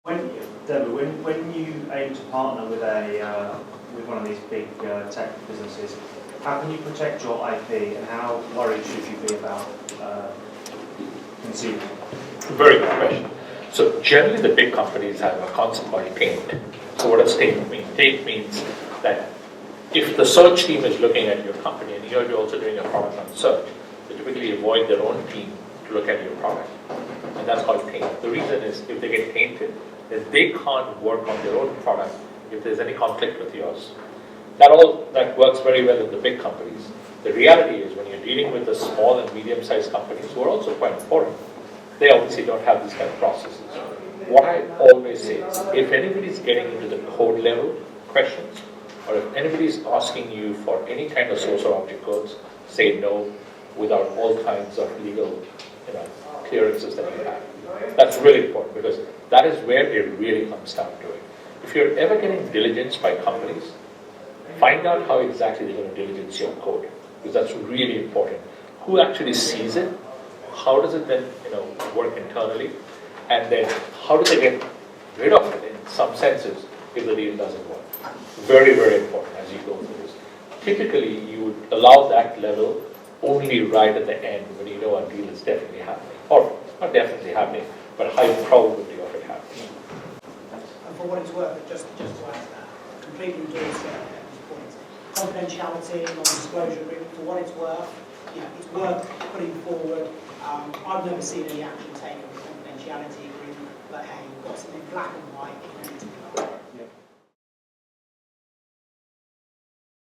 When you aim to partner with with one of these big tech businesses, how can you protect your IP, and how worried should you be about consumers? Very good question. So generally the big companies have a concept called taint. So what does taint mean? Taint means that if the search team is looking at your company, and you're also doing a product on search, they typically avoid their own team to look at your product. And that's called taint. The reason is if they get tainted, then they can't work on their own product if there's any conflict with yours. That works very well in the big companies. The reality is when you're dealing with the small and medium-sized companies, who are also quite important, they obviously don't have these kind of processes. What I always say is, if anybody's getting into the code level questions, or if anybody's asking you for any kind of source or object codes, say no without all kinds of legal clearances that you have. That's really important because that is where it really comes down to it. If you're ever getting diligence by companies, find out how exactly they're going to diligence your code, because that's really important. Who actually sees it? How does it then work internally? And then how do they get rid of it in some senses if the deal doesn't work? Very, very important as you go through this. Typically, you would allow that level only right at the end when you know a deal is definitely happening. Or not definitely happening, but high probability of it happening. And for what it's worth, just to add to that, completely endorse Kevin's points. Confidentiality, non-disclosure agreement, for what it's worth, it's worth putting forward. I've never seen any action taken with confidentiality agreement, but hey, you've got something black and white in